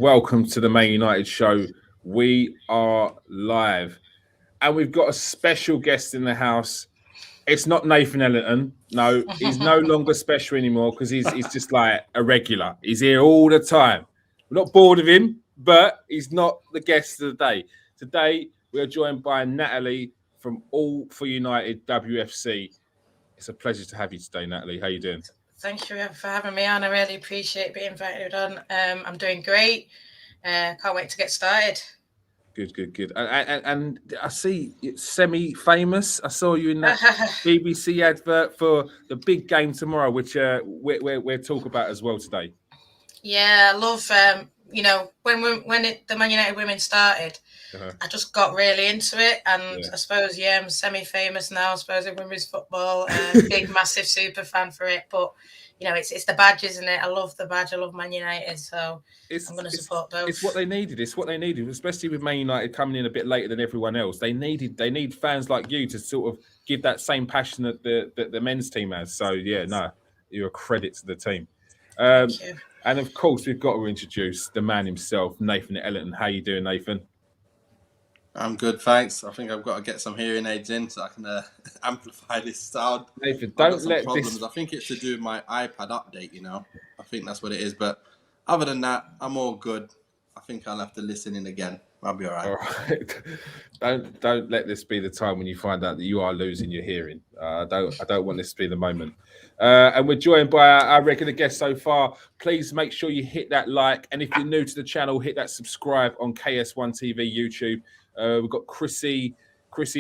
welcome to the Man United show. We are live and we've got a special guest in the house. It's not Nathan Ellington. No, he's no longer special anymore because he's just like a regular. He's here all the time. We're not bored of him, but he's not the guest of the day. Today, we are joined by Natalie from All For United WFC. It's a pleasure to have you today, Natalie. How you doing? Thank you for having me on. I really appreciate being invited on. I'm doing great. Can't wait to get started. Good. And I see it's semi-famous. I saw you in that BBC advert for the big game tomorrow, which we'll talk about as well today. Yeah, I love. When the Man United women started, I just got really into it, and I suppose I'm semi-famous now. I suppose in women's football, big massive super fan for it. But it's the badge, isn't it? I love the badge. I love Man United, so I'm going to support both. It's what they needed. Especially with Man United coming in a bit later than everyone else. They need fans like you to sort of give that same passion that the men's team has. So you're a credit to the team. Thank you. And of course, we've got to introduce the man himself, Nathan Ellington. How you doing, Nathan? I'm good, thanks. I think I've got to get some hearing aids in so I can amplify this sound. Nathan, don't let problems. this. I think it's to do with my iPad update. I think that's what it is. But other than that, I'm all good. I think I'll have to listen in again. I'll be all right. All right. Don't let this be the time when you find out that you are losing your hearing. I don't want this to be the moment. And we're joined by our regular guest so far. Please make sure you hit that like, and if you're new to the channel, hit that subscribe on KS1 TV YouTube. We've got Chrissy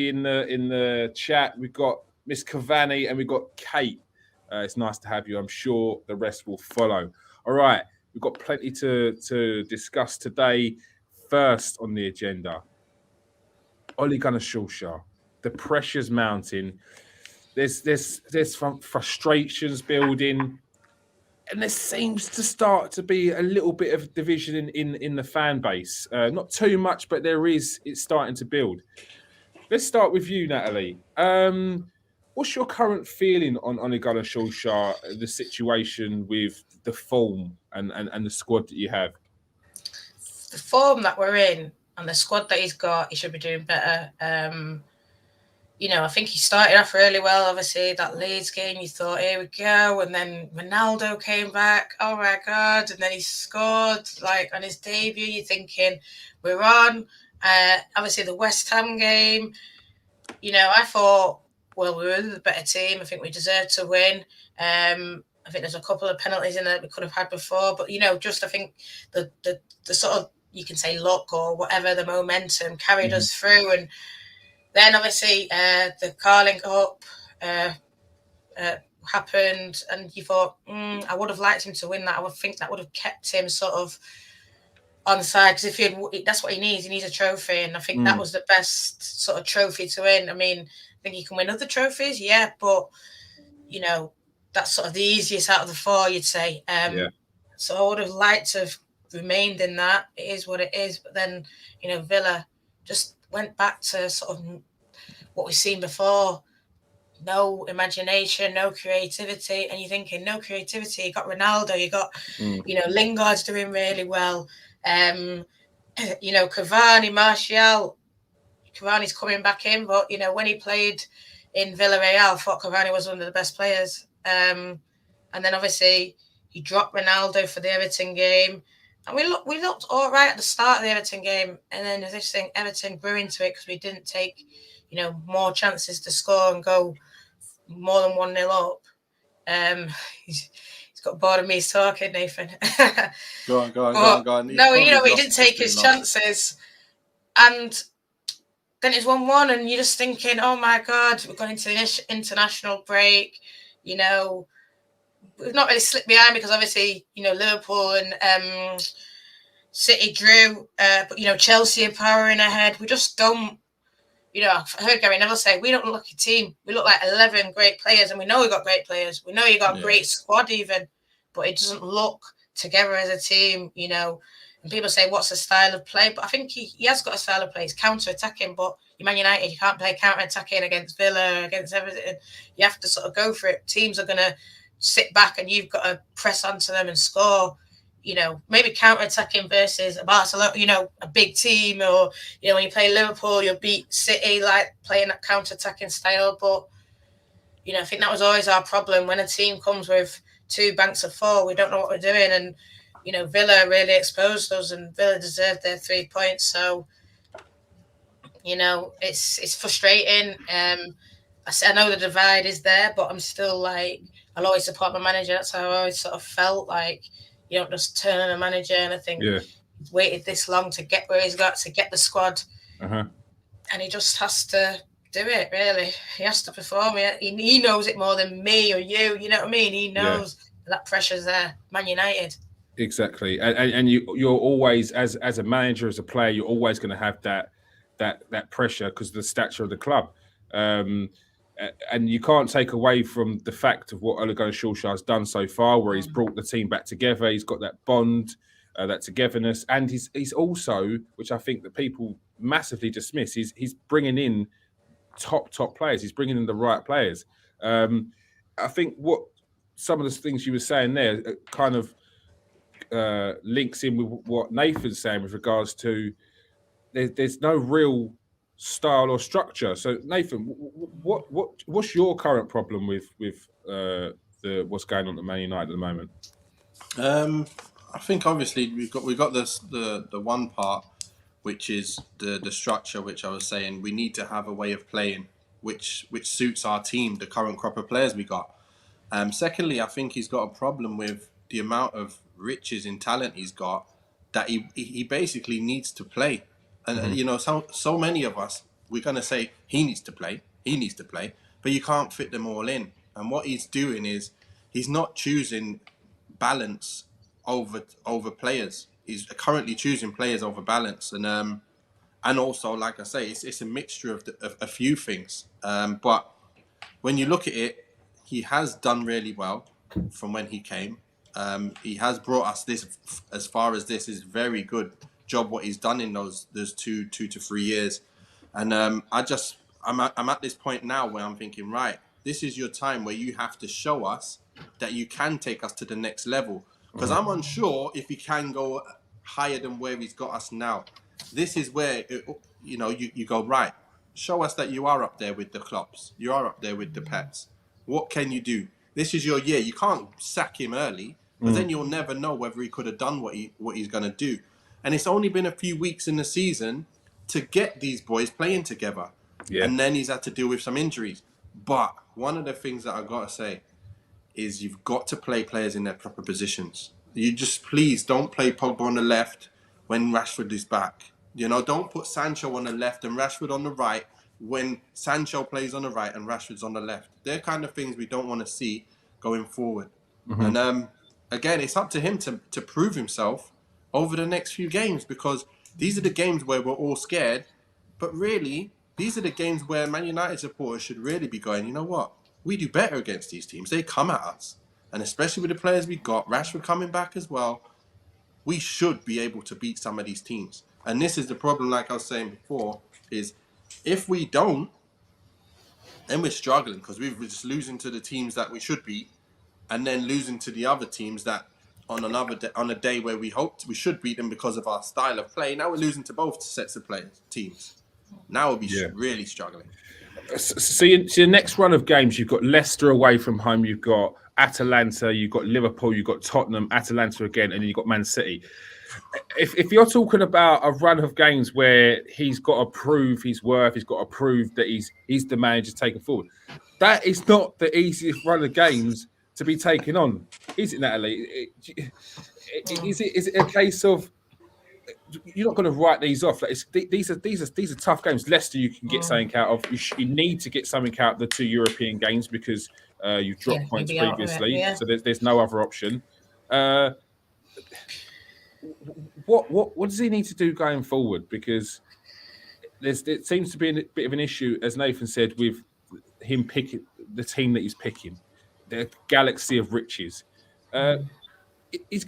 in the chat. We've got Miss Cavani and we've got Kate. It's nice to have you. I'm sure the rest will follow. All right, we've got plenty to discuss today. First on the agenda, Ole Gunnar Solskjær. The pressure's mounting. There's frustrations building, and there seems to start to be a little bit of division in the fan base. Not too much, but it's starting to build. Let's start with you, Natalie. What's your current feeling on Ole Gunnar Solskjær, the situation with the form and the squad that you have? The form that we're in and the squad that he's got, he should be doing better. I think he started off really well. Obviously, that Leeds game, you thought, here we go. And then Ronaldo came back. Oh, my God. And then he scored, on his debut. You're thinking, we're on. Obviously, the West Ham game, I thought, well, we were the better team. I think we deserved to win. I think there's a couple of penalties in there that we could have had before. But, I think the sort of, you can say luck or whatever, the momentum carried us through. And then obviously the Carling Cup happened, and you thought, I would have liked him to win that. I would think that would have kept him sort of on side, because that's what he needs. He needs a trophy, and I think that was the best sort of trophy to win. I mean, I think he can win other trophies, but that's sort of the easiest out of the four, you'd say. So I would have liked to have remained in that. It is what it is. But then, Villa just went back to sort of what we've seen before. No imagination, no creativity. And you're thinking, no creativity. You got Ronaldo, you got, Lingard's doing really well. Cavani, Martial. Cavani's coming back in, but, when he played in Villarreal, I thought Cavani was one of the best players. And then obviously he dropped Ronaldo for the Everton game. And we looked all right at the start of the Everton game. And then this thing, Everton grew into it because we didn't take, more chances to score and go more than 1-0 up. He's got bored of me talking, Nathan. Go on. No, he didn't take his chances. And then it's 1-1 and you're just thinking, oh, my God, we're going into the international break. We've not really slipped behind because obviously, Liverpool and City drew, but, Chelsea are powering ahead. We just don't, I heard Gary Neville say, we don't look like a team. We look like 11 great players, and we know we've got great players. We know you got a great squad even, but it doesn't look together as a team, And people say, what's the style of play? But I think he has got a style of play. It's counter-attacking, but you're Man United, you can't play counter-attacking against Villa, against everything. You have to sort of go for it. Teams are going to sit back and you've got to press onto them and score. you know, maybe counter-attacking versus a Barcelona, you know, a big team, or, you know, when you play Liverpool, you'll beat City, like playing that counter-attacking style. But, you know, I think that was always our problem. When a team comes with 2 banks of 4, we don't know what we're doing. And, you know, Villa really exposed us, and Villa deserved their 3 points. So, you know, it's frustrating. I know the divide is there, but I'm still like, I'll always support my manager. That's how I always sort of felt. Like, you don't just turn on a manager, and I think he's waited this long to get where he's got, to get the squad, and he just has to do it. Really, he has to perform it. He knows it more than me or you. You know what I mean? He knows that pressure's there. Man United. Exactly, and you're always, as a manager, as a player, you're always going to have that pressure because of the stature of the club. And you can't take away from the fact of what Ole Gunnar Solskjær has done so far, where he's brought the team back together. He's got that bond, that togetherness, and he's also, which I think that people massively dismiss, he's bringing in top players. He's bringing in the right players. I think what some of the things you were saying there kind of links in with what Nathan's saying with regards to there's no real style or structure. So Nathan, what's your current problem with what's going on at Man United at the moment? I think obviously we've got this the one part, which is the structure, which I was saying we need to have a way of playing which suits our team, the current crop of players we got. Secondly, I think he's got a problem with the amount of riches in talent he's got, that he basically needs to play. And you know, so many of us, we're gonna say he needs to play, but you can't fit them all in. And what he's doing is he's not choosing balance over players. He's currently choosing players over balance, and also, like I say, it's a mixture of a few things. But when you look at it, he has done really well from when he came. He has brought us this as far as this is very good job what he's done in those 2 to 3 years. And I'm at this point now where I'm thinking, right, this is your time where you have to show us that you can take us to the next level, because I'm unsure if he can go higher than where he's got us now. This is where you go, right, show us that you are up there with the Klopps, you are up there with the Pets. What can you do? This is your year. You can't sack him early, because then you'll never know whether he could have done what he's going to do. And it's only been a few weeks in the season to get these boys playing together. Yeah. And then he's had to deal with some injuries. But one of the things that I've got to say is you've got to play players in their proper positions. You just, please don't play Pogba on the left when Rashford is back. You know, don't put Sancho on the left and Rashford on the right when Sancho plays on the right and Rashford's on the left. They're kind of things we don't want to see going forward. And again, it's up to him to prove himself over the next few games, because these are the games where we're all scared. But really, these are the games where Man United supporters should really be going, you know what? We do better against these teams. They come at us. And especially with the players we got, Rashford coming back as well, we should be able to beat some of these teams. And this is the problem, like I was saying before, is if we don't, then we're struggling, because we're just losing to the teams that we should beat, and then losing to the other teams that on a day where we hoped we should beat them because of our style of play. Now we're losing to both sets of teams. Now we'll be really struggling. So your next run of games, you've got Leicester away from home, you've got Atalanta, you've got Liverpool, you've got Tottenham, Atalanta again, and then you've got Man City. If you're talking about a run of games where he's got to prove his worth, he's got to prove that he's the manager taking forward, that is not the easiest run of games to be taken on, is it, Natalie? Is it a case of you're not going to write these off? Like these are tough games. Leicester, you can get something out of. You need to get something out of the 2 European games because you dropped points previously, so there's no other option. What does he need to do going forward? Because it seems to be a bit of an issue, as Nathan said, with him picking the team that he's picking, the galaxy of riches. Has he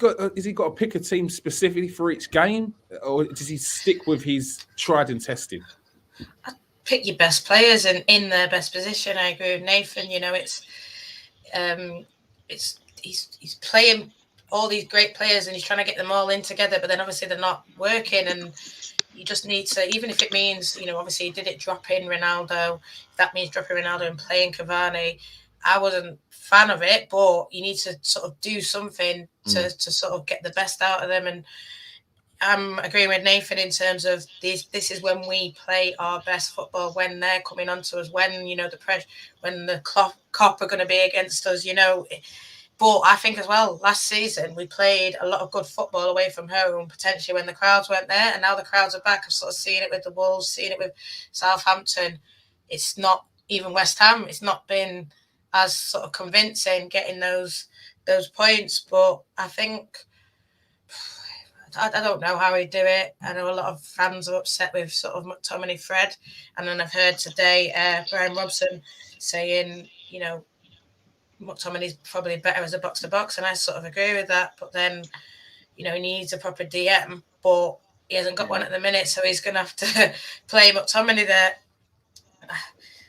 got to pick a team specifically for each game, or does he stick with his tried and tested? Pick your best players and in their best position. I agree with Nathan. You know, he's playing all these great players and he's trying to get them all in together, but then obviously they're not working, and you just need to, even if it means, obviously he did it dropping Ronaldo, if that means dropping Ronaldo and playing Cavani. I wasn't a fan of it, but you need to sort of do something to sort of get the best out of them. And I'm agreeing with Nathan in terms of this is when we play our best football, when they're coming onto us, when, the pressure, when the cop are going to be against us, But I think as well, last season, we played a lot of good football away from home, potentially when the crowds weren't there. And now the crowds are back. I've sort of seen it with the Wolves, seen it with Southampton. It's not even West Ham. It's not been as sort of convincing getting those points. But I think, I don't know how he'd do it. I know a lot of fans are upset with sort of McTominay, Fred. And then I've heard today Brian Robson saying, McTominay's probably better as a box-to-box, and I sort of agree with that. But then, he needs a proper DM, but he hasn't got one at the minute, so he's going to have to play McTominay there.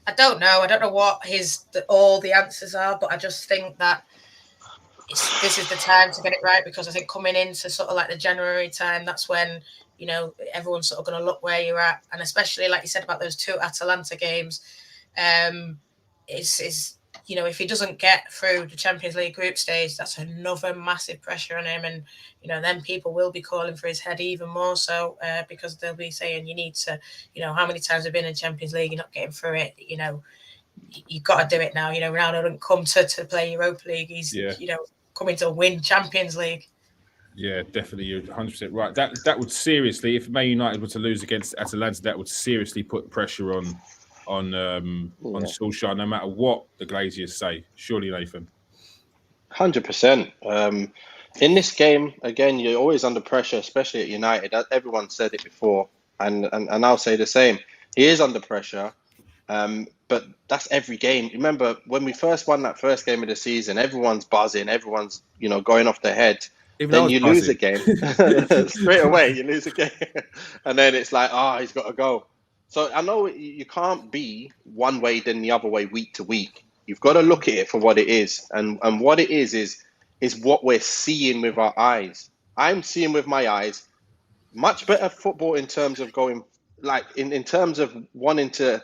I don't know. I don't know what all the answers are, but I just think that this is the time to get it right, because I think coming into sort of like the January time, that's when, everyone's sort of going to look where you're at. And especially, like you said, about those 2 Atalanta games, if he doesn't get through the Champions League group stage, that's another massive pressure on him. And, then people will be calling for his head even more so, because they'll be saying you need to, how many times have been in Champions League, you're not getting through it, you've got to do it now. Ronaldo didn't come to play Europa League. He's, coming to win Champions League. Yeah, definitely. You're 100% right. That would seriously, if Man United were to lose against Atalanta, that would seriously put pressure on Solskjaer, no matter what the Glaziers say. Surely, Nathan. 100%. In this game, again, you're always under pressure, especially at United. Everyone said it before, and I'll say the same. He is under pressure, but that's every game. Remember, when we first won that first game of the season, everyone's buzzing, everyone's, going off their head. Even then you lose a game. Straight away, you lose a game. And then it's like, he's got to go. So I know you can't be one way then the other way week to week. You've got to look at it for what it is. And what it is what we're seeing with our eyes. I'm seeing with my eyes much better football in terms of going, like in terms of wanting to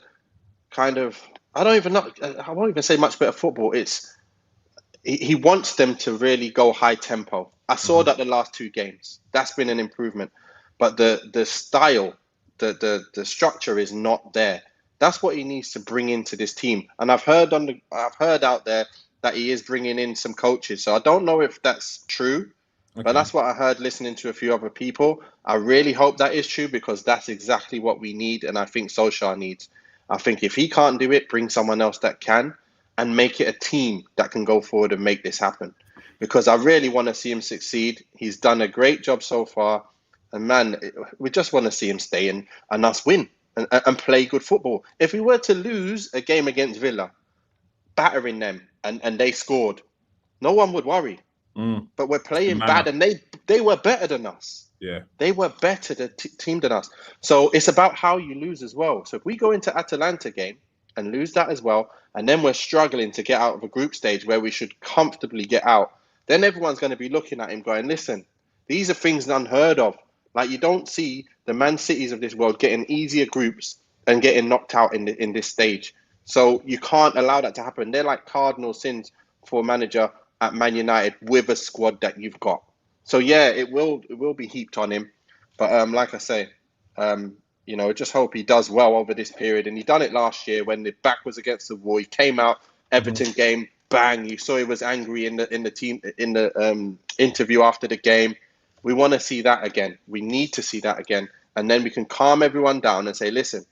kind of, I won't even say much better football. It's, he wants them to really go high tempo. I saw that the last 2 games. That's been an improvement. But the style, the structure is not there. That's what he needs to bring into this team. And I've heard out there that he is bringing in some coaches. So I don't know if that's true, but that's what I heard listening to a few other people. I really hope that is true, because that's exactly what we need, and I think Solskjaer needs. I think if he can't do it, bring someone else that can, and make it a team that can go forward and make this happen. Because I really want to see him succeed. He's done a great job so far. And man, we just want to see him stay in and us win and play good football. If we were to lose a game against Villa, battering them, and they scored, no one would worry. But we're playing bad, and they were better than us. Yeah, they were better team than us. So it's about how you lose as well. So if we go into Atalanta game and lose that as well, and then we're struggling to get out of a group stage where we should comfortably get out, then everyone's going to be looking at him going, listen, these are things unheard of. Like, you don't see the Man Cities of this world getting easier groups and getting knocked out in this stage. So you can't allow that to happen. They're like cardinal sins for a manager at Man United with a squad that you've got. So yeah, it will be heaped on him. But like I say, just hope he does well over this period. And he done it last year when the back was against the wall. He came out, Everton game, bang! You saw he was angry in the interview after the game. We want to see that again. We need to see that again, and then we can calm everyone down and say, listen,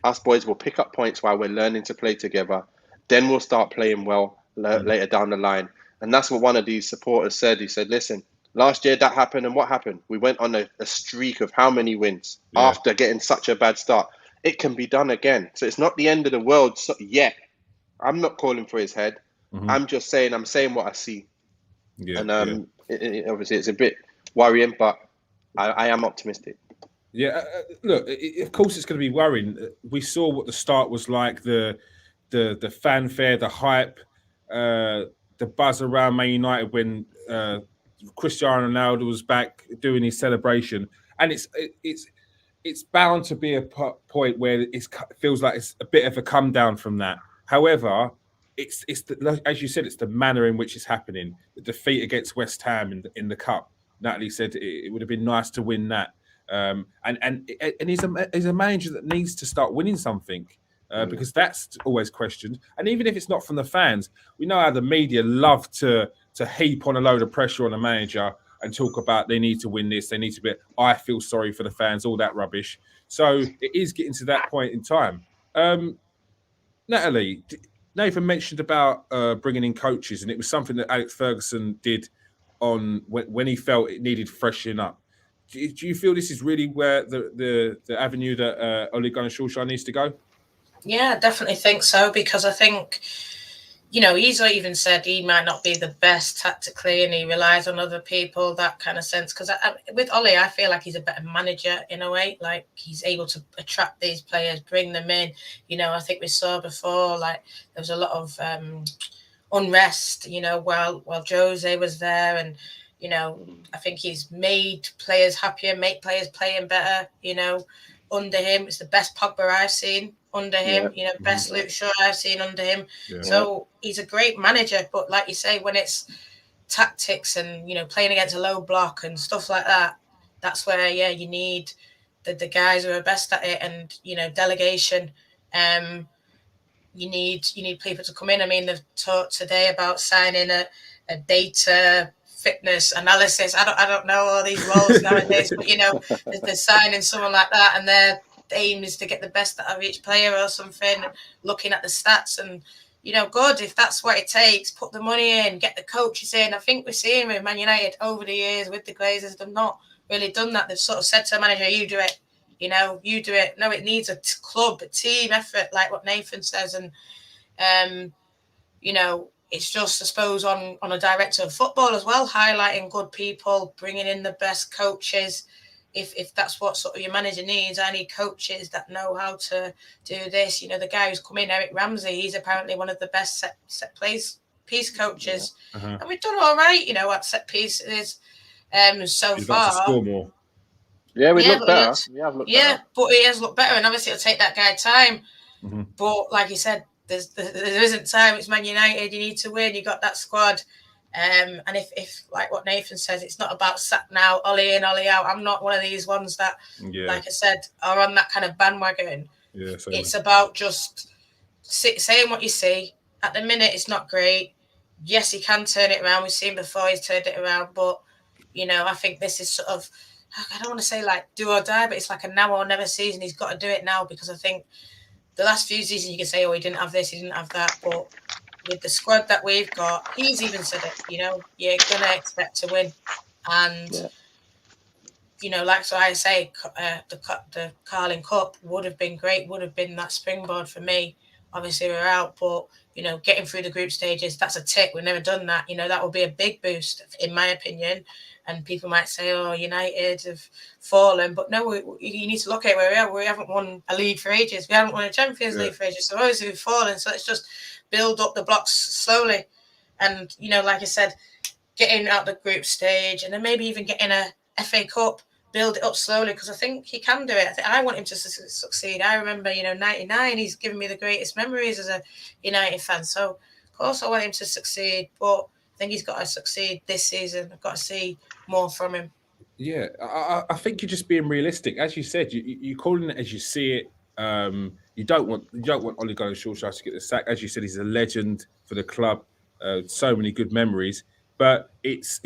us boys will pick up points while we're learning to play together. Then we'll start playing well later down the line. And that's what one of these supporters said. He said, listen, last year that happened, and what happened? We went on a streak of how many wins after getting such a bad start? It can be done again. So it's not the end of the world yet. I'm not calling for his head. I'm just saying, what I see. Yeah, and obviously it's a bit worrying, but I am optimistic. Yeah, look, of course it's going to be worrying. We saw what the start was like, the fanfare, the hype, the buzz around Man United when Cristiano Ronaldo was back doing his celebration, and it's bound to be a point where it feels like it's a bit of a come down from that. However, it's as you said, it's the manner in which it's happening. The defeat against West Ham in the cup. Natalie said it would have been nice to win that. And he's a manager that needs to start winning something. Because that's always questioned. And even if it's not from the fans, we know how the media love to heap on a load of pressure on a manager and talk about they need to win this, they need to be, I feel sorry for the fans, all that rubbish. So it is getting to that point in time. Natalie, Nathan mentioned about bringing in coaches, and it was something that Alex Ferguson did on when he felt it needed freshening up. Do you feel this is really where the avenue that Ole Gunnar Solskjær needs to go? Yeah, I definitely think so, because I think, he's even said he might not be the best tactically and he relies on other people, that kind of sense. Because with Ole, I feel like he's a better manager in a way. Like, he's able to attract these players, bring them in. I think we saw before, like, there was a lot of unrest, while Jose was there. And, I think he's made players happier, make players playing better, under him. It's the best Pogba I've seen under him, best Luke Shaw I've seen under him. Yeah. So he's a great manager, but like you say, when it's tactics and, playing against a low block and stuff like that, that's where, you need the guys who are best at it, and, delegation. You need people to come in. I mean, they've talked today about signing a data fitness analysis. I don't know all these roles nowadays, but, they're signing someone like that, and their aim is to get the best out of each player or something, looking at the stats. And good, if that's what it takes, put the money in, get the coaches in. I think we're seeing with Man United over the years with the Glazers, they've not really done that. They've sort of said to a manager, you do it, you do it. No, it needs a club, a team effort, like what Nathan says. And it's just, I suppose, on a director of football as well, highlighting good people, bringing in the best coaches. If that's what sort of your manager needs, I need coaches that know how to do this. The guy who's come in, Eric Ramsey, he's apparently one of the best set piece coaches. Yeah. Uh-huh. And we've done all right, at set pieces so he's far. Like to score more. Yeah, we look better. Yeah, but he has looked better, and obviously it'll take that guy time. Mm-hmm. But like you said, there isn't time. It's Man United. You need to win. You got that squad. And if like what Nathan says, it's not about sat now, Ollie in, Ollie out. I'm not one of these ones that, like I said, are on that kind of bandwagon. Yeah, it's about just saying what you see. At the minute, it's not great. Yes, he can turn it around. We've seen before he's turned it around. But, I think this is sort of, I don't want to say like do or die, but it's like a now or never season. He's got to do it now, because I think the last few seasons you can say, oh, he didn't have this, he didn't have that. But with the squad that we've got, he's even said it, you're going to expect to win. And, like so I say, the Carling Cup would have been great, would have been that springboard for me. Obviously, we're out, but, getting through the group stages, that's a tick. We've never done that. That will be a big boost, in my opinion. And people might say, oh, United have fallen. But no, you need to look at where we are. We haven't won a league for ages. We haven't won a Champions League for ages. So obviously we've fallen. So let's just build up the blocks slowly. And, like I said, getting out the group stage and then maybe even getting a FA Cup, build it up slowly, because I think he can do it. I want him to succeed. I remember, 99, he's given me the greatest memories as a United fan. So, of course, I want him to succeed, but I think he's got to succeed this season. I've got to see more from him. Yeah, I think you're just being realistic. As you said, you're calling it as you see it. You don't want Ole Gunnar Solskjær to get the sack. As you said, he's a legend for the club. So many good memories. But it's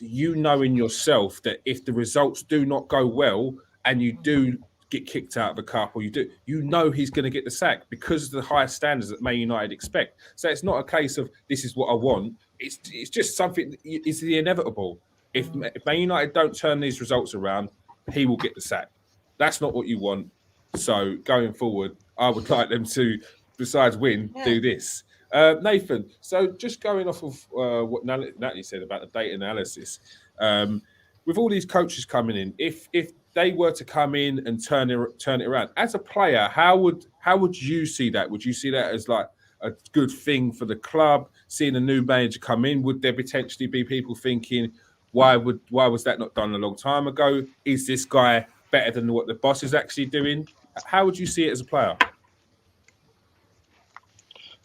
knowing yourself that if the results do not go well and you do get kicked out of the cup, or he's going to get the sack because of the high standards that Man United expect. So it's not a case of this is what I want. It's just something. It's the inevitable. If Man United don't turn these results around, he will get the sack. That's not what you want. So going forward, I would like them to, besides win, do this. Nathan, so just going off of what Natalie said about the data analysis, with all these coaches coming in, if they were to come in and turn it around, as a player, how would you see that? Would you see that as like a good thing for the club, seeing a new manager come in? Would there potentially be people thinking, Why was that not done a long time ago? Is this guy better than what the boss is actually doing? How would you see it as a player?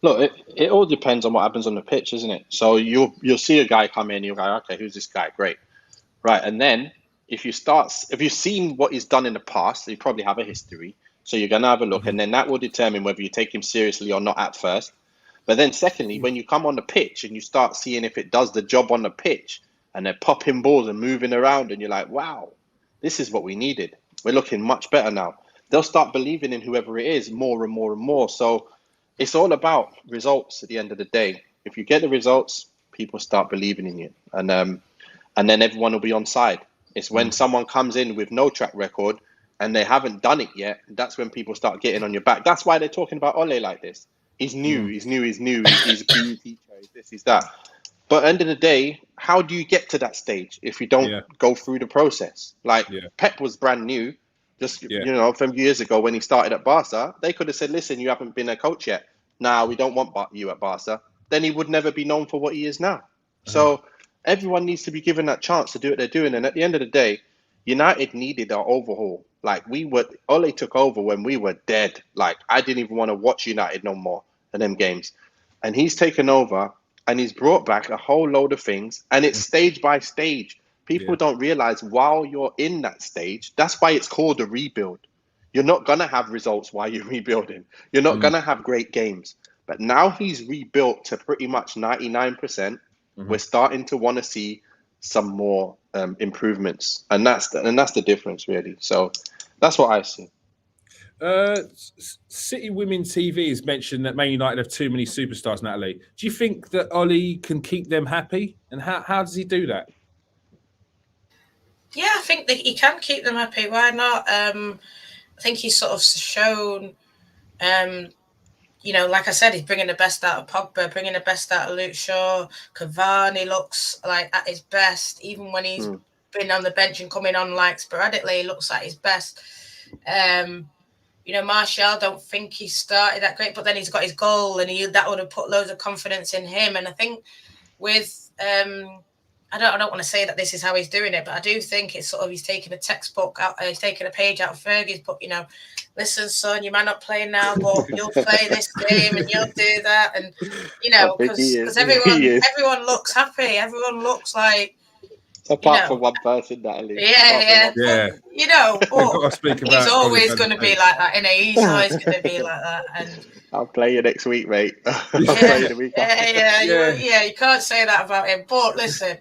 Look, it all depends on what happens on the pitch, isn't it? So you'll see a guy come in, you'll go, okay, who's this guy? Great. Right. And then if you've seen what he's done in the past, you probably have a history. So you're going to have a look, and then that will determine whether you take him seriously or not at first. But then secondly, when you come on the pitch and you start seeing if it does the job on the pitch, and they're popping balls and moving around, and you're like, wow, this is what we needed. We're looking much better now. They'll start believing in whoever it is more and more and more. So it's all about results at the end of the day. If you get the results, people start believing in you. And then everyone will be on side. It's when someone comes in with no track record and they haven't done it yet, that's when people start getting on your back. That's why they're talking about Ole like this. He's new, he's a PE teacher, he's this, he's that. But at the end of the day, how do you get to that stage if you don't go through the process? Like Pep was brand new, just from years ago when he started at Barca. They could have said, listen, you haven't been a coach yet. Nah, we don't want you at Barca. Then he would never be known for what he is now. So everyone needs to be given that chance to do what they're doing. And at the end of the day, United needed our overhaul. Like Ole took over when we were dead. Like I didn't even want to watch United no more in them games. And he's taken over and he's brought back a whole load of things. And it's stage by stage. People don't realize while you're in that stage, that's why it's called a rebuild. You're not going to have results while you're rebuilding. You're not going to have great games. But now he's rebuilt to pretty much 99%. We're starting to want to see some more improvements, and that's the difference, really. So that's what I see. City Women TV has mentioned that Man United have too many superstars, Natalie. Do you think that Ole can keep them happy, and how does he do that? Yeah, I think that he can keep them happy. Why not? I think he's sort of shown. Like I said, he's bringing the best out of Pogba, bringing the best out of Luke Shaw. Cavani looks like at his best, even when he's been on the bench and coming on like sporadically, he looks like his best. Martial, don't think he started that great, but then he's got his goal, and that would have put loads of confidence in him. And I think with I don't want to say that this is how he's doing it, but I do think it's sort of he's taking a textbook out, he's taking a page out of Fergie's book. Listen, son, you might not play now, but you'll play this game and you'll do that, and because everyone looks happy, everyone looks like. Apart from one person, Natalie. Yeah. But, he's always going to be like that, He's always going to be like that, and. I'll play you next week, mate. I'll play you the week after. You can't say that about him. But listen,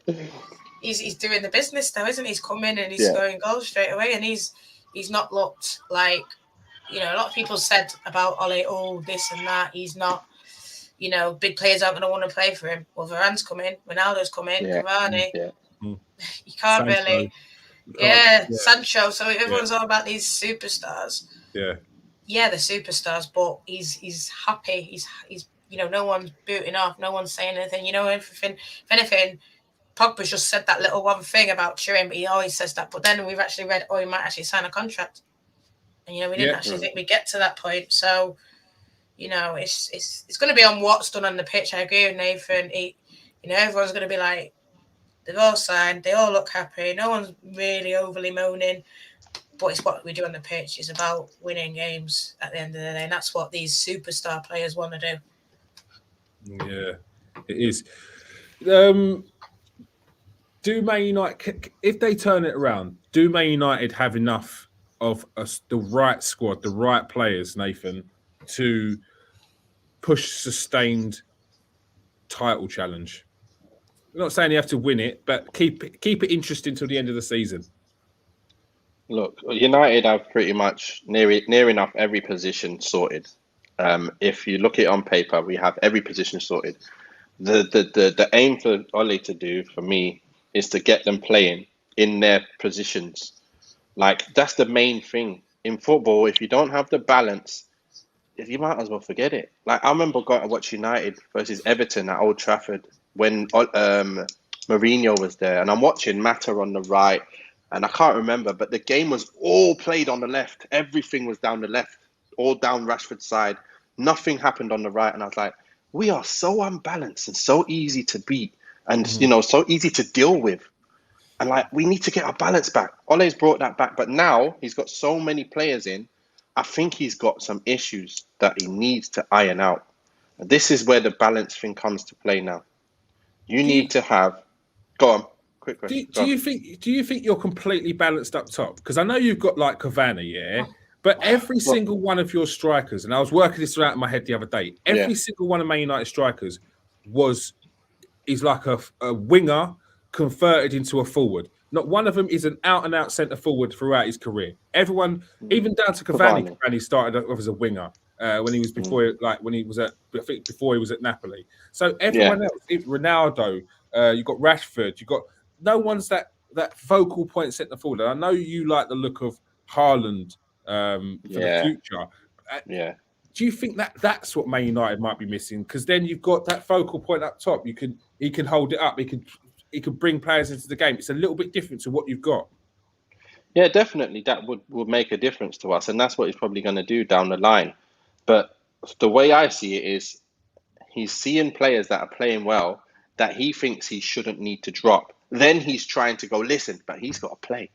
he's doing the business now, isn't he? He's come in and he's scoring goals straight away, and he's not looked like, a lot of people said about Ole, this and that. He's not, big players aren't going to want to play for him. Well, Varane's come in, Ronaldo's come in, Cavani. You can't Sancho. really. Sancho. So everyone's all about these superstars. Yeah, the superstars, but he's happy. He's no one's booting off, no one's saying anything. If anything, Pogba's just said that little one thing about cheering, but he always says that. But then we've actually read, he might actually sign a contract, and we didn't actually think we'd get to that point. So, it's going to be on what's done on the pitch. I agree with Nathan. Everyone's going to be like, they've all signed, they all look happy. No one's really overly moaning. But it's what we do on the pitch. It's about winning games at the end of the day. And that's what these superstar players want to do. Yeah, it is. Do Man United, if they turn it around, do Man United have enough of the right squad, the right players, Nathan, to push sustained title challenge? I'm not saying you have to win it, but keep it interesting till the end of the season. Look, United have pretty much near enough every position sorted. If you look at it on paper, we have every position sorted. The aim for Ole to do, for me, is to get them playing in their positions. Like, that's the main thing. In football, if you don't have the balance, you might as well forget it. Like, I remember going to watch United versus Everton at Old Trafford when Mourinho was there. And I'm watching Mata on the right. And I can't remember, but the game was all played on the left. Everything was down the left, all down Rashford's side. Nothing happened on the right. And I was like, we are so unbalanced and so easy to beat and, so easy to deal with. And like, we need to get our balance back. Ole's brought that back, but now he's got so many players in. I think he's got some issues that he needs to iron out. This is where the balance thing comes to play now. You need to have. Go on. Quick question. Do you think you're completely balanced up top? Because I know you've got like Cavani, yeah, but every single one of your strikers, and I was working this out in my head the other day. Every single one of Man United strikers is like a winger converted into a forward. Not one of them is an out-and-out centre forward throughout his career. Everyone, even down to Cavani, Cavani started off as a winger when he was before he was at Napoli. So everyone else, Ronaldo, you got Rashford, you got no one's that focal point centre forward. And I know you like the look of Haaland for the future. Do you think that's what Man United might be missing? Because then you've got that focal point up top. He can hold it up. He can bring players into the game. It's a little bit different to what you've got. Yeah, definitely. That would make a difference to us, and that's what he's probably going to do down the line. But the way I see it is, he's seeing players that are playing well that he thinks he shouldn't need to drop. Then he's trying to go, listen, but he's got to play.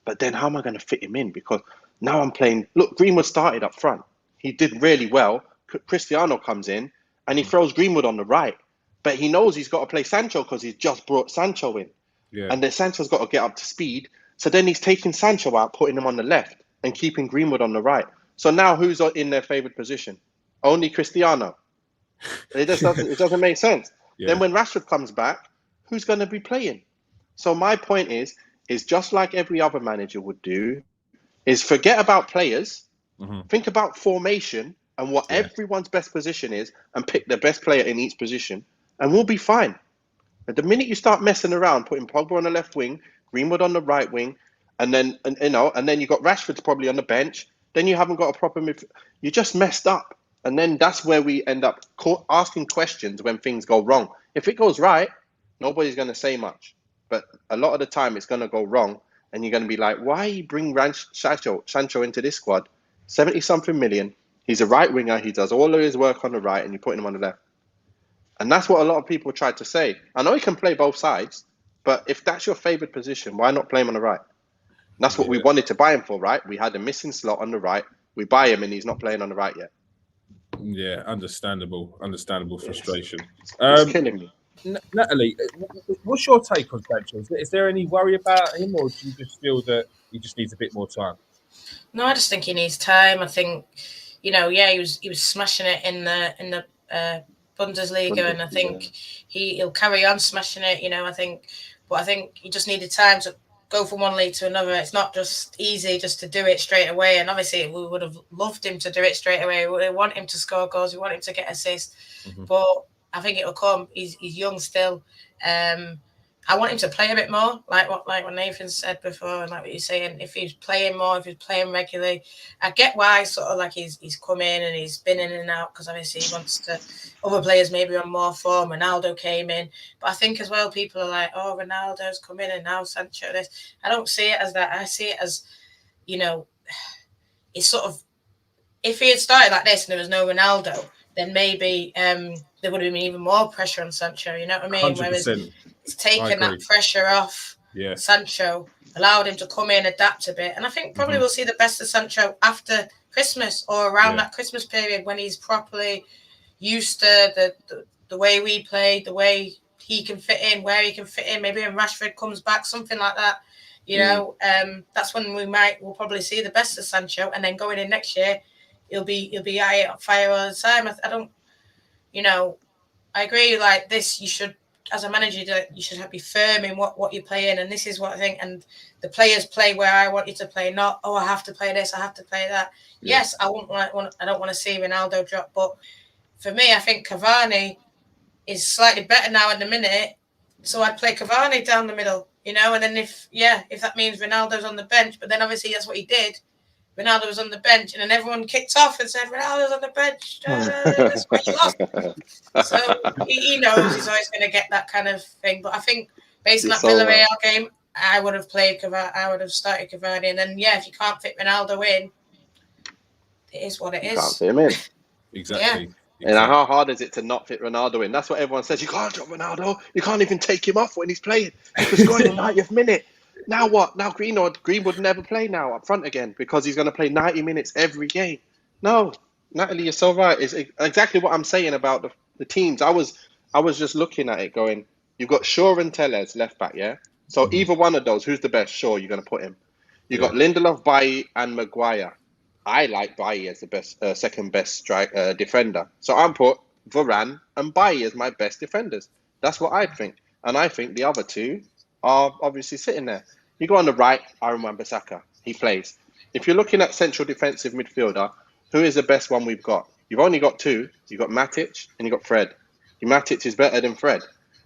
But then how am I going to fit him in? Because now I'm playing. Look, Greenwood started up front. He did really well. Cristiano comes in and he throws Greenwood on the right. But he knows he's got to play Sancho because he's just brought Sancho in. Yeah. And then Sancho's got to get up to speed. So then he's taking Sancho out, putting him on the left and keeping Greenwood on the right. So now who's in their favoured position? Only Cristiano. It doesn't make sense. Yeah. Then when Rashford comes back, who's going to be playing? So my point is just like every other manager would do, is forget about players, think about formation and what everyone's best position is, and pick the best player in each position, and we'll be fine. But the minute you start messing around, putting Pogba on the left wing, Greenwood on the right wing, and then you got Rashford probably on the bench, then you haven't got a proper midfield. You just messed up. And then that's where we end up asking questions when things go wrong. If it goes right, nobody's going to say much. But a lot of the time, it's going to go wrong. And you're going to be like, why bring Sancho into this squad? 70-something million. He's a right winger. He does all of his work on the right, and you're putting him on the left. And that's what a lot of people tried to say. I know he can play both sides, but if that's your favoured position, why not play him on the right? And that's what we wanted to buy him for, right? We had a missing slot on the right. We buy him, and he's not playing on the right yet. Yeah, understandable frustration. It's killing me. Natalie, what's your take on Sancho? Is there any worry about him, or do you just feel that he just needs a bit more time? No, I just think he needs time. I think, he was smashing it in the Bundesliga, and I think he'll carry on smashing it. I think he just needed time to go from one league to another. It's not just easy just to do it straight away. And obviously, we would have loved him to do it straight away. We want him to score goals. We want him to get assists. But I think it'll come. He's young still. I want him to play a bit more, like what Nathan said before, and like what you're saying. If he's playing more, if he's playing regularly, I get why sort of like he's come in and he's been in and out, because obviously he wants to. Other players maybe on more form. Ronaldo came in, but I think as well people are like, oh, Ronaldo's come in and now Sancho this. I don't see it as that. I see it as, it's sort of, if he had started like this and there was no Ronaldo, then maybe there would have been even more pressure on Sancho. You know what I mean? 100%. Whereas it's taken that pressure off Sancho, allowed him to come in, adapt a bit. And I think probably we'll see the best of Sancho after Christmas or around that Christmas period, when he's properly used to the way we play, the way he can fit in, where he can fit in. Maybe when Rashford comes back, something like that. That's when we'll probably see the best of Sancho. And then going in next year, he'll be on fire all the time. I don't, I agree. Like this, you should, as a manager, you should be firm in what you're playing. And this is what I think. And the players play where I want you to play, not, I have to play this, I have to play that. Yeah. Yes, I don't want to see Ronaldo drop. But for me, I think Cavani is slightly better now in the minute. So I'd play Cavani down the middle, and then if that means Ronaldo's on the bench, but then obviously that's what he did. Ronaldo was on the bench, and then everyone kicked off and said, Ronaldo's on the bench. That's why you lost. So he knows he's always going to get that kind of thing. But I think based on that Villarreal game, I would have played Cavani. I would have started Cavani. And then, if you can't fit Ronaldo in, it is what it is. You can't fit him in. Exactly. And how hard is it to not fit Ronaldo in? That's what everyone says. You can't drop Ronaldo. You can't even take him off when he's playing. He was scoring in the 90th minute. Now what? Now Greenwood never play now up front again because he's going to play 90 minutes every game. No, Natalie, you're so right. It's exactly what I'm saying about the teams. I was just looking at it going, you've got Shaw and Tellez left back, yeah? So either one of those, who's the best? Shaw, you're going to put him. You've got Lindelof, Bailly, and Maguire. I like Bailly as the best, second best defender. So I'm put Varane and Bailly as my best defenders. That's what I think. And I think the other two are obviously sitting there. You go on the right, Aaron Wan-Bissaka. He plays. If you're looking at central defensive midfielder, who is the best one we've got? You've only got two. You've got Matic and you've got Fred. Matic is better than Fred.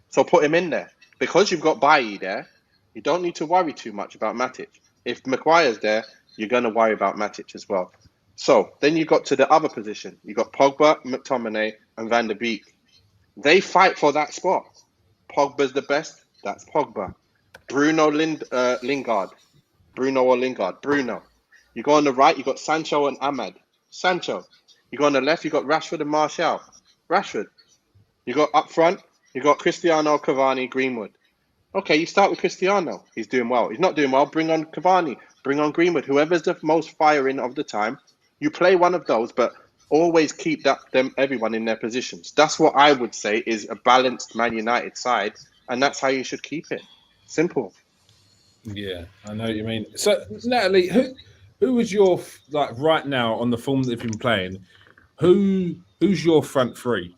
So put him in there. Because you've got Bailly there, you don't need to worry too much about Matic. If Maguire's there, you're going to worry about Matic as well. So then you got to the other position. You got Pogba, McTominay, and Van der Beek. They fight for that spot. Pogba's the best. That's Pogba. Lingard. Bruno or Lingard. Bruno. You go on the right, you got Sancho and Ahmad. Sancho. You go on the left, you got Rashford and Martial. Rashford. You got up front, you got Cristiano, Cavani, Greenwood. Okay, you start with Cristiano. He's doing well. He's not doing well. Bring on Cavani. Bring on Greenwood. Whoever's the most firing of the time, you play one of those, but always keep everyone in their positions. That's what I would say is a balanced Man United side, and that's how you should keep it. Simple. Yeah, I know what you mean. So, Natalie, who is your, like, right now on the form that they've been playing, who's your front three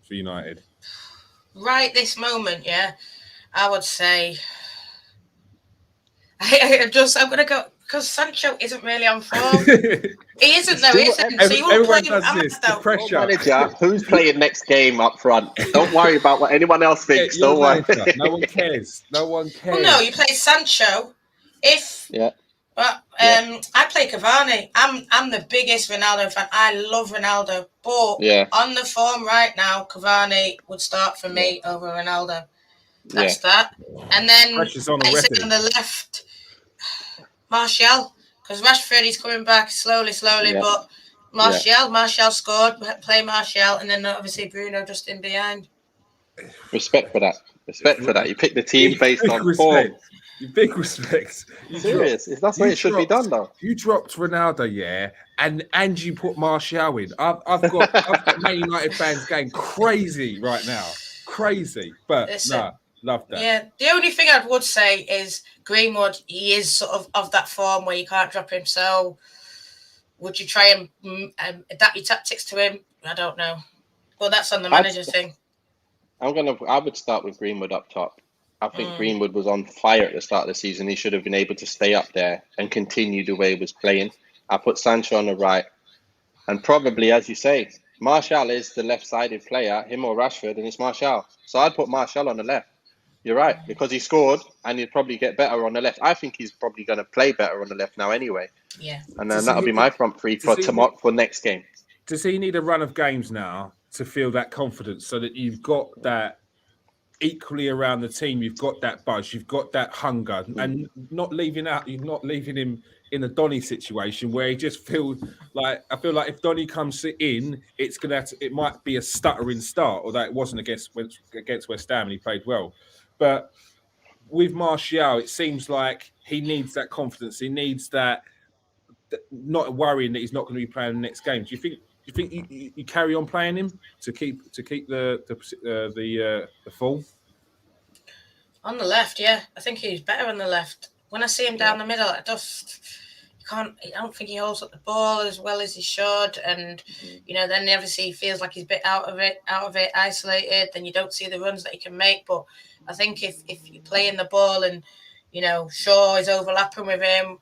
for United? Right this moment, yeah, I would say I'm going to go because Sancho isn't really on form. He isn't, though, isn't. So you won't play him. The pressure. Manager, who's playing next game up front? Don't worry about what anyone else thinks. Don't worry. No one cares. No one cares. Well, no, you play Sancho. But I play Cavani. I'm the biggest Ronaldo fan. I love Ronaldo, but on the form right now, Cavani would start for me over Ronaldo. That's that. And then I say on the left, Martial, because Rashford is coming back slowly, but Martial scored. Play Martial, and then obviously Bruno just in behind. Respect for that. You pick the team based on form. Big respect. Serious? That's the way it should be done, though. You dropped Ronaldo, and you put Martial in. I've got Man United fans going crazy right now. Crazy, but love that. Yeah, the only thing I would say is Greenwood. He is sort of that form where you can't drop him. So, would you try and adapt your tactics to him? I don't know. Well, that's on the manager thing. I would start with Greenwood up top. I think Greenwood was on fire at the start of the season. He should have been able to stay up there and continue the way he was playing. I put Sancho on the right. And probably, as you say, Martial is the left-sided player, him or Rashford, and it's Martial. So I'd put Martial on the left. You're right, because he scored and he'd probably get better on the left. I think he's probably going to play better on the left now anyway. Yeah. And then that'll be my front three for next game. Does he need a run of games now to feel that confidence so that you've got that equally around the team, you've got that buzz, you've got that hunger, and you're not leaving him in a Donny situation where he just feels like, I feel like if Donny comes in, it might be a stuttering start, although it wasn't against West Ham and he played well. But with Martial, it seems like he needs that confidence. He needs that, not worrying that he's not going to be playing the next game. Do you think you carry on playing him to keep the form? On the left, yeah. I think he's better on the left. When I see him down the middle, I don't think he holds up the ball as well as he should. And, then obviously he feels like he's a bit out of it, isolated. Then you don't see the runs that he can make. But I think if you're playing the ball and, Shaw is overlapping with him,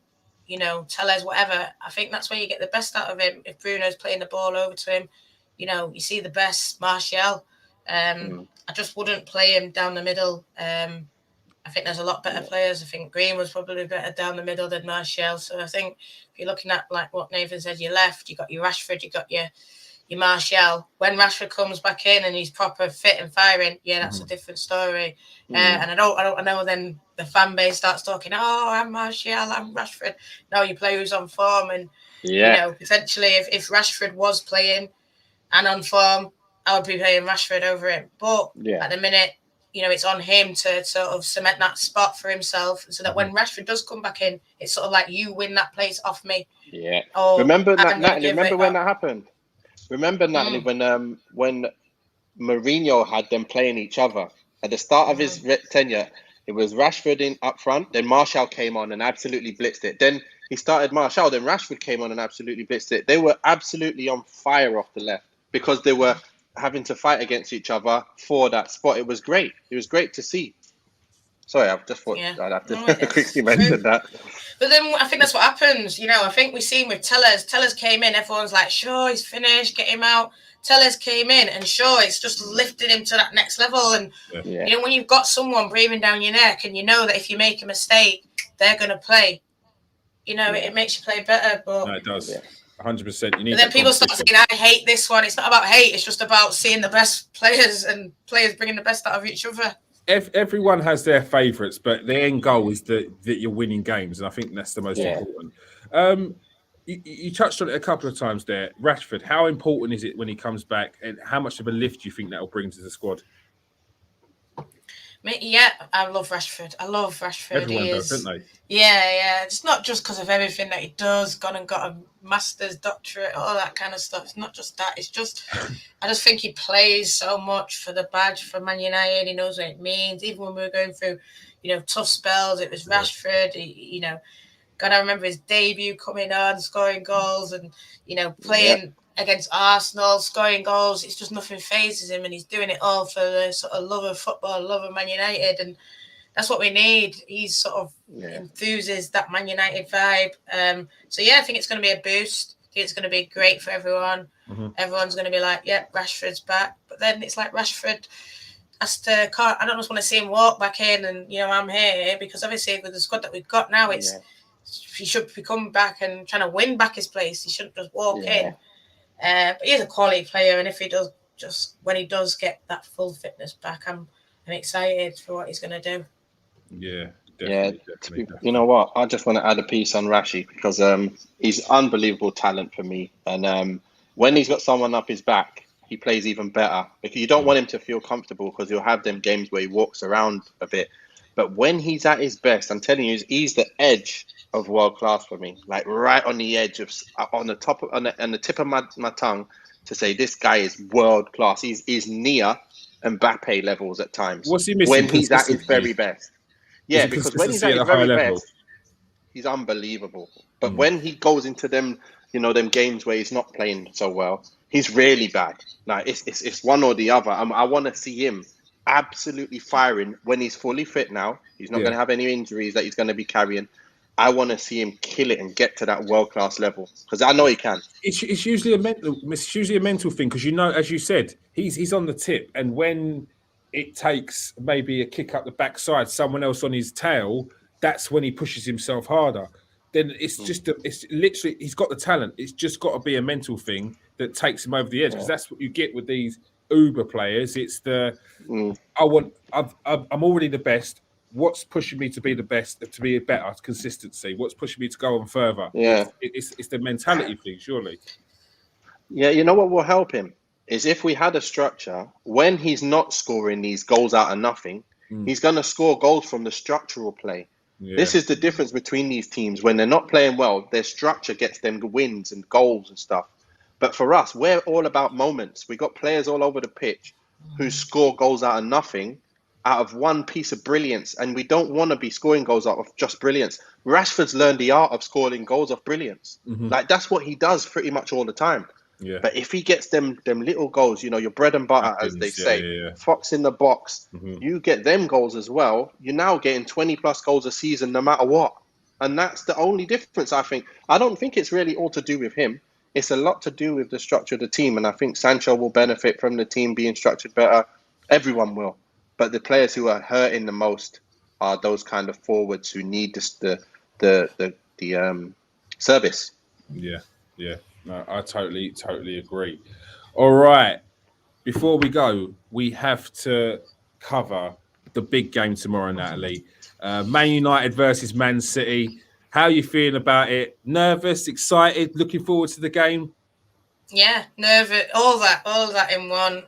Tellez, whatever, I think that's where you get the best out of him. If Bruno's playing the ball over to him, you see the best Martial. I just wouldn't play him down the middle. I think there's a lot better players. I think Green was probably better down the middle than Martial. So I think if you're looking at, like what Nathan said, your left, you got your Rashford, you got your Martial. When Rashford comes back in and he's proper fit and firing, that's a different story. And I don't know. Then the fan base starts talking, "Oh, I'm Martial, I'm Rashford." No, you play who's on form, and potentially if Rashford was playing and on form, I would be playing Rashford over him. But Yeah. at the minute, it's on him to sort of cement that spot for himself, so that when Rashford does come back in, it's sort of like you win that place off me. Yeah. Or Remember, I'm gonna Natalie, give remember it when up. that happened? Remember, Natalie, when Mourinho had them playing each other at the start of his tenure, it was Rashford in up front, then Martial came on and absolutely blitzed it. Then he started Martial, then Rashford came on and absolutely blitzed it. They were absolutely on fire off the left because they were having to fight against each other for that spot. It was great. It was great to see. Sorry, I just thought I'd have to quickly mention that. But then I think that's what happens. I think we've seen with Tellers. Tellers came in, everyone's like, sure, he's finished, get him out. Tellers came in, and sure, it's just lifted him to that next level. And, when you've got someone breathing down your neck and you know that if you make a mistake, they're going to play, it makes you play better. But no, it does. Yeah. 100%. You need. But then people start saying, I hate this one. It's not about hate. It's just about seeing the best players and players bringing the best out of each other. Everyone has their favourites, but the end goal is that you're winning games, and I think that's the most important. You touched on it a couple of times there. Rashford, how important is it when he comes back, and how much of a lift do you think that will bring to the squad? Yeah, I love Rashford. Everyone does, don't they? Yeah. It's not just because of everything that he does, gone and got a master's, doctorate, all that kind of stuff. It's not just that. It's just, I just think he plays so much for the badge for Man United. He knows what it means. Even when we were going through, tough spells, it was Rashford. God, I remember his debut coming on, scoring goals, and playing against Arsenal, scoring goals. It's just nothing phases him, and he's doing it all for the sort of love of football, love of Man United, and that's what we need. He's sort of enthuses that Man United vibe. I think it's going to be a boost. I think it's going to be great for everyone. Everyone's going to be like, Rashford's back. But then it's like Rashford has to. I don't just want to see him walk back in and I'm here, because obviously with the squad that we've got now, it's he should be coming back and trying to win back his place. He shouldn't just walk in. But he's a quality player, and if he does, when he does get that full fitness back, I'm excited for what he's going to do. Yeah, definitely. You know what? I just want to add a piece on Rashi because he's unbelievable talent for me, and when he's got someone up his back, he plays even better. Because you don't want him to feel comfortable because he'll have them games where he walks around a bit. But when he's at his best, I'm telling you, he's the edge of world class for me, like right on the edge of, on the tip of my tongue to say this guy is world class. He's near Mbappe levels at times. What's he missing? When he's at his very best? Yeah, because when he's at his very best, he's unbelievable. But when he goes into them, them games where he's not playing so well, he's really bad. Like it's one or the other. I want to see him absolutely firing when he's fully fit now. He's not going to have any injuries that he's going to be carrying. I want to see him kill it and get to that world class level because I know he can. It's usually a mental thing because as you said, he's on the tip, and when it takes maybe a kick up the backside, someone else on his tail, that's when he pushes himself harder. Then it's literally he's got the talent. It's just got to be a mental thing that takes him over the edge because that's what you get with these Uber players. It's I'm already the best. What's pushing me to be the best, to be better, consistency? What's pushing me to go on further? Yeah, it's the mentality thing, surely. Yeah, you know what will help him is if we had a structure when he's not scoring these goals out of nothing, he's going to score goals from the structural play. Yeah. This is the difference between these teams. When they're not playing well, their structure gets them wins and goals and stuff. But for us, we're all about moments. We got players all over the pitch who score goals out of nothing, out of one piece of brilliance, and we don't want to be scoring goals out of just brilliance. Rashford's learned the art of scoring goals of brilliance. Like that's what he does pretty much all the time. Yeah. But if he gets them little goals, your bread and butter, as they say, fox in the box, you get them goals as well. You're now getting 20 plus goals a season, no matter what. And that's the only difference, I think. I don't think it's really all to do with him. It's a lot to do with the structure of the team. And I think Sancho will benefit from the team being structured better. Everyone will. But the players who are hurting the most are those kind of forwards who need the service. Yeah. No, I totally agree. All right. Before we go, we have to cover the big game tomorrow, Natalie. Man United versus Man City. How are you feeling about it? Nervous, excited, looking forward to the game? Yeah, nervous, all that in one.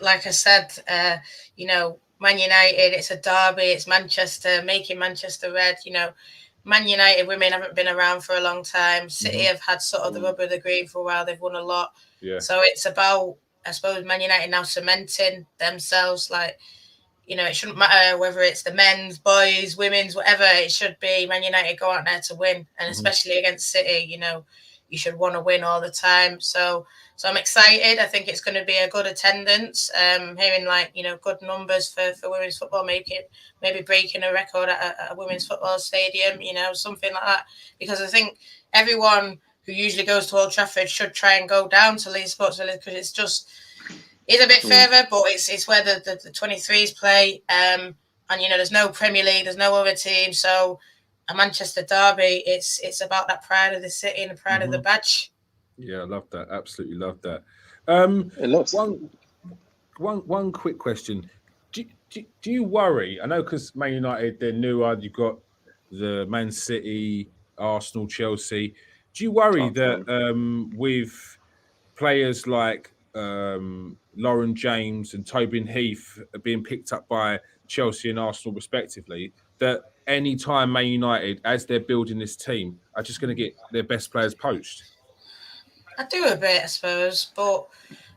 Like I said, Man United, it's a derby, it's Manchester, making Manchester red. Man United women haven't been around for a long time. City have had sort of the rub of the green for a while. They've won a lot. Yeah. So it's about, I suppose, Man United now cementing themselves. Like, it shouldn't matter whether it's the men's, boys, women's, whatever. It should be Man United go out there to win, and especially against City. You should want to win all the time. So I'm excited. I think it's going to be a good attendance. Hearing good numbers for women's football, maybe breaking a record at a women's football stadium. Something like that. Because I think everyone who usually goes to Old Trafford should try and go down to Leeds Sports Village, because it's a bit further, but it's where the 23s play. And there's no Premier League, there's no other team, so a Manchester derby, it's about that pride of the city and the pride of the badge. Yeah, I love that. Absolutely love that. It looks One quick question. Do you worry? I know because Man United, they're newer. You've got the Man City, Arsenal, Chelsea. Do you worry that with players like Lauren James and Tobin Heath are being picked up by Chelsea and Arsenal respectively, that any time Man United, as they're building this team, are just going to get their best players poached? I do a bit, I suppose, but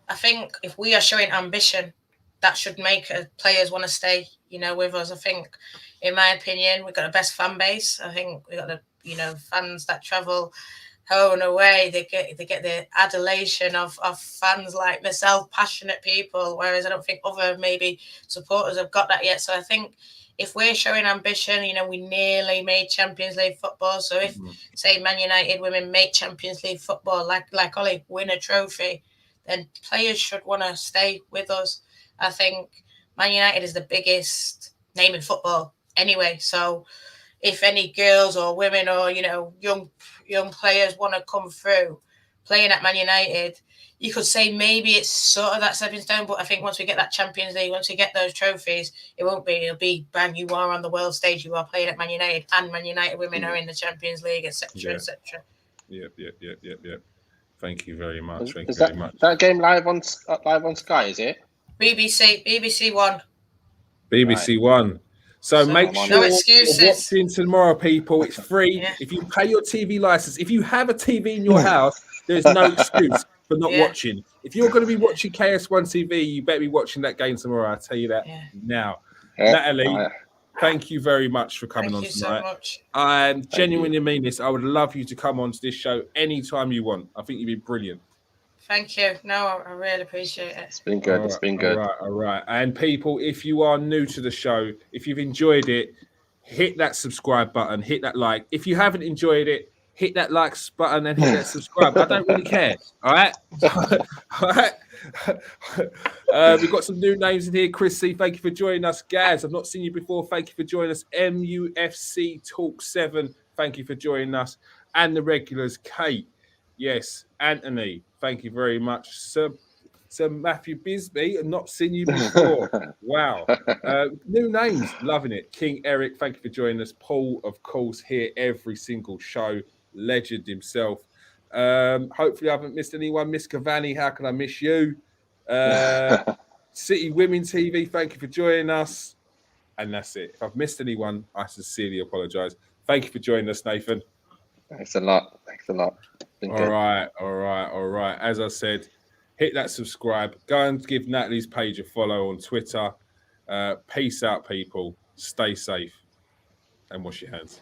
I think if we are showing ambition, that should make players want to stay, with us. I think, in my opinion, we've got the best fan base. I think we've got the, fans that travel home and away. They get the adulation of fans like myself, passionate people, whereas I don't think other maybe supporters have got that yet. So I think if we're showing ambition, we nearly made Champions League football. So if, say, Man United women make Champions League football, like Ole, win a trophy, then players should want to stay with us. I think Man United is the biggest name in football anyway. So if any girls or women or, young players want to come through playing at Man United, you could say maybe it's sort of that stepping stone, but I think once we get that Champions League, once we get those trophies, it'll be bang, you are on the world stage, you are playing at Man United, and Man United women are in the Champions League, etc., etc. Yep. Thank you very much. Is that game live on Sky? Is it? BBC One. BBC One. So make sure no excuses. You're watching tomorrow, people. It's free. Yeah. If you pay your TV license, if you have a TV in your house, there's no excuse for not watching. If you're going to be watching KS1 TV, you better be watching that game tomorrow. I'll tell you that now. Natalie, thank you very much for coming on tonight. So much. I genuinely mean this. I would love you to come on to this show anytime you want. I think you'd be brilliant. Thank you. No, I really appreciate it. It's been good. It's been good. All right. And people, if you are new to the show, if you've enjoyed it, hit that subscribe button, hit that like. If you haven't enjoyed it, hit that like button and hit that subscribe. I don't really care. All right. All right. We've got some new names in here. Chris C, thank you for joining us. Gaz, I've not seen you before. Thank you for joining us. MUFC Talk 7, thank you for joining us. And the regulars, Kate. Yes, Anthony, thank you very much. Sir Matthew Bisbee, I've not seen you before. Wow. New names, loving it. King Eric, thank you for joining us. Paul, of course, here every single show. Legend himself. Hopefully I haven't missed anyone. Miss Cavani, how can I miss you? City Women TV, thank you for joining us. And that's it. If I've missed anyone, I sincerely apologise. Thank you for joining us, Nathan. Thanks a lot. All right. As I said, hit that subscribe. Go and give Natalie's page a follow on Twitter. Peace out, people. Stay safe and wash your hands.